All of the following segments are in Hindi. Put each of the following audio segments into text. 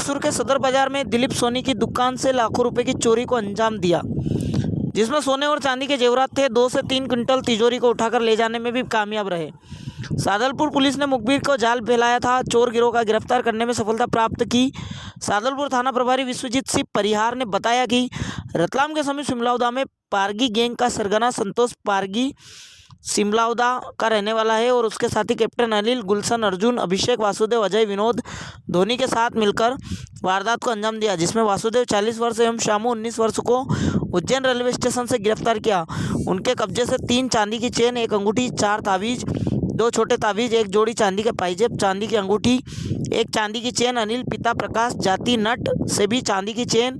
कैसूर के सदर बाजार में दिलीप सोनी की दुकान से लाखों रुपए की चोरी को अंजाम दिया, जिसमें सोने और चांदी के जेवरात थे। 2 से 3 क्विंटल तिजोरी को उठाकर ले जाने में भी कामयाब रहे। सादलपुर पुलिस ने मुखबिर को जाल फैलाया था। चोर गिरोह का गिरफ्तार करने में सफलता प्राप्त की। सादलपुर थाना प्रभारी विश्वजीत सिंह परिहार ने बताया कि रतलाम के समीप सिमलाउदा में पारगी गैंग का सरगना संतोष पारगी सिमलाउदा का रहने वाला है और उसके साथी कैप्टन अनिल, गुलशन, अर्जुन, अभिषेक, वासुदेव, अजय, विनोद, धोनी के साथ मिलकर वारदात को अंजाम दिया, जिसमें वासुदेव 40 वर्ष एवं शामू 19 वर्ष को उज्जैन रेलवे स्टेशन से गिरफ्तार किया। उनके कब्जे से 3 चांदी की चेन, 1 अंगूठी, 4 ताबीज, 2 छोटे ताबीज, 1 जोड़ी चांदी के पाइजेब, चांदी की अंगूठी, 1 चांदी की चेन, अनिल पिता प्रकाश जाति नट से भी चांदी की चेन,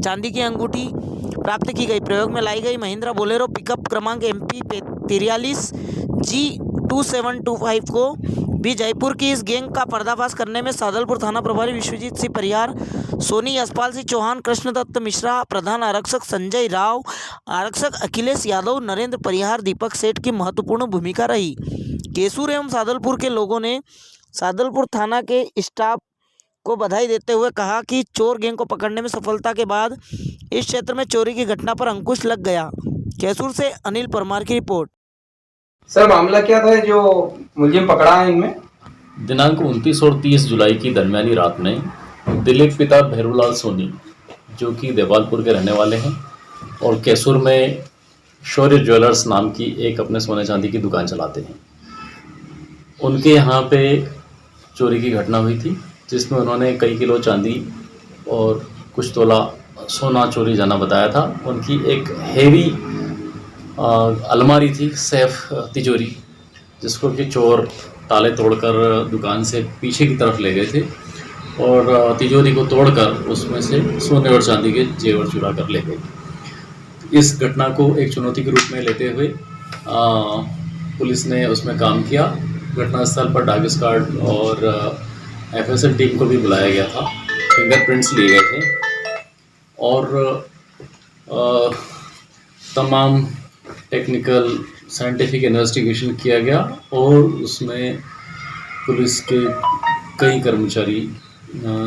चांदी की अंगूठी प्राप्त की गई। प्रयोग में लाई गई महिंद्रा बोलेरो पिकअप क्रमांक MP 43G2725 को भी जयपुर की इस गैंग का पर्दाफाश करने में सादलपुर थाना प्रभारी विश्वजीत सिंह परिहार, सोनी यशपाल सिंह चौहान, कृष्णदत्त मिश्रा, प्रधान आरक्षक संजय राव, आरक्षक अखिलेश यादव, नरेंद्र परिहार, दीपक सेठ की महत्वपूर्ण भूमिका रही। कैसूर एवं सादलपुर के लोगों ने सादलपुर थाना के स्टाफ को बधाई देते हुए कहा कि चोर गैंग को पकड़ने में सफलता के बाद इस क्षेत्र में चोरी की घटना पर अंकुश लग गया। कैसूर से अनिल परमार की रिपोर्ट। सर, मामला क्या था जो मुलजिम पकड़ा है इनमें? दिनांक 29 और 30 जुलाई की दरमियानी रात में दिलीप पिता भैरूलाल सोनी, जो कि देवालपुर के रहने वाले हैं और कैसूर में शौर्य ज्वेलर्स नाम की एक अपने सोने चांदी की दुकान चलाते हैं, उनके यहाँ पे चोरी की घटना हुई थी, जिसमें उन्होंने कई किलो चांदी और कुछ तोला सोना चोरी जाना बताया था। उनकी एक हेवी अलमारी थी, सेफ तिजोरी, जिसको कि चोर ताले तोड़कर दुकान से पीछे की तरफ ले गए थे और तिजोरी को तोड़कर उसमें से सोने और चांदी के जेवर चुरा कर ले गए। इस घटना को एक चुनौती के रूप में लेते हुए पुलिस ने उसमें काम किया। घटनास्थल पर डाक स्क्वाड और FSL टीम को भी बुलाया गया था। फिंगरप्रिंट्स लिए गए थे और तमाम टेक्निकल साइंटिफिक इन्वेस्टिगेशन किया गया और उसमें पुलिस के कई कर्मचारी,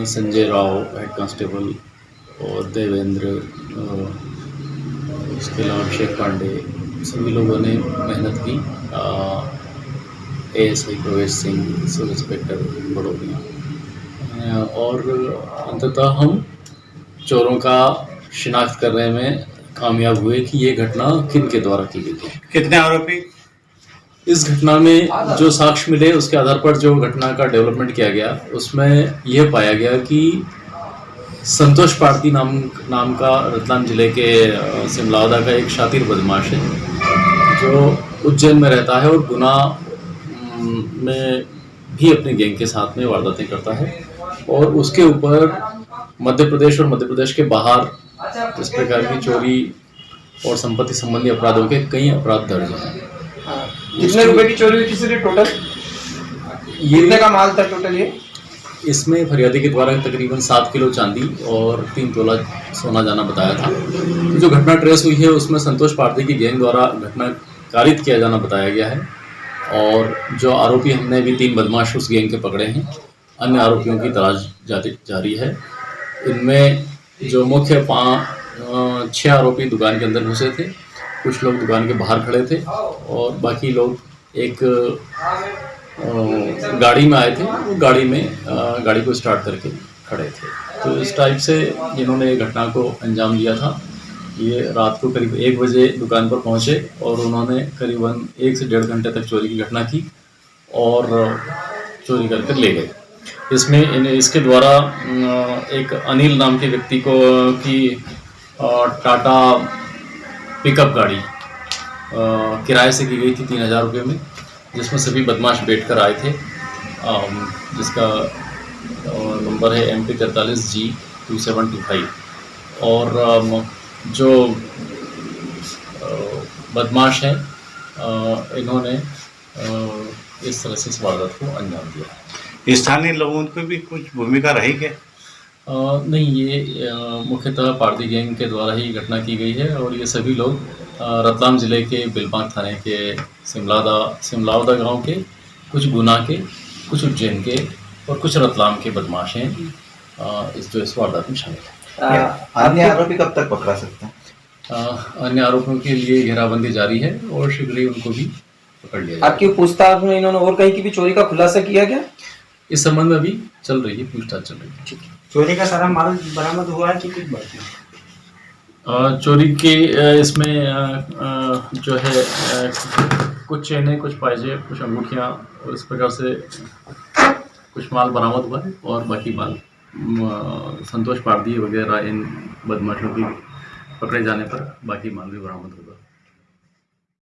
संजय राव हेड कांस्टेबल और देवेंद्र, उसके अलावा अभिषेक पांडे, सभी लोगों ने मेहनत की। ASI प्रवेश सिंह, सब इंस्पेक्टर बड़ोदिया, और अंततः हम चोरों का शिनाख्त करने में कामयाब हुए कि ये घटना किन के द्वारा की गई है। कितने आरोपी? इस घटना में जो साक्ष्य मिले उसके आधार पर जो घटना का डेवलपमेंट किया गया, उसमें यह पाया गया कि संतोष पारगी नाम का रतलाम जिले के सिमलाउदा का एक शातिर बदमाश है, जो उज्जैन में रहता है और गुना में भी अपने गैंग के साथ में वारदातें करता है और उसके ऊपर मध्य प्रदेश और मध्य प्रदेश के बाहर इस प्रकार की चोरी और संपत्ति संबंधी अपराधों के कई अपराध दर्ज हैं। कितने रुपए की चोरी हुई थी सर टोटल? कितने का माल था टोटल ये? इसमें फरियादी के द्वारा तकरीबन 7 किलो चांदी और 3 तोला सोना जाना बताया था। जो घटना ट्रेस हुई है उसमें संतोष पारगी की गैंग द्वारा घटना कारित किया जाना बताया गया है और जो आरोपी हमने भी 3 बदमाश उस गैंग के पकड़े हैं। अन्य आरोपियों की तलाश जारी है। इनमें जो मुख्य 6 आरोपी दुकान के अंदर घुसे थे, कुछ लोग दुकान के बाहर खड़े थे और बाकी लोग एक गाड़ी में आए थे, वो गाड़ी को स्टार्ट करके खड़े थे। तो इस टाइप से जिन्होंने ये घटना को अंजाम दिया था, ये रात को करीब 1 बजे दुकान पर पहुंचे और उन्होंने करीबन 1 से 1.5 घंटे तक चोरी की घटना की और चोरी करके ले गए। इसमें इसके द्वारा एक अनिल नाम के व्यक्ति को की टाटा पिकअप गाड़ी किराए से की गई थी 3000 रुपये में, जिसमें सभी बदमाश बैठकर आए थे, जिसका नंबर है MP 43G2725। और जो बदमाश हैं इन्होंने इस तरह से इस वारदात को अंजाम दिया। स्थानीय लोगों की भी कुछ भूमिका रही क्या? नहीं, ये मुख्यतः पारगी गैंग के द्वारा ही घटना की गई है और ये सभी लोग रतलाम ज़िले के बिलबाग थाने के सिमलाउदा गांव के, कुछ गुना के, कुछ उज्जैन के और कुछ रतलाम के बदमाश हैं। इस वारदात में शामिल है। अन्य आरोपी कब तक पकड़ा सकते हैं? अन्य आरोपियों के लिए घेराबंदी जारी है और शीघ्र ही उनको भी पकड़ लिया जाएगा। आपकी पूछताछ में इन्होंने और कहीं की भी चोरी का खुलासा किया क्या? इस संबंध में अभी चल रही है, पूछताछ चल रही है। चोरी का सारा माल बरामद हुआ है कि कुछ बाकी है? चोरी के इसमें जो है कुछ चेनें, कुछ पायजे, कुछ अंगूठियाँ, इस प्रकार से कुछ माल बरामद हुआ है और बाकी माल संतोष पारदी वगैरह इन बदमाशों की पकड़े जाने पर बाकी माल भी बरामद होगा।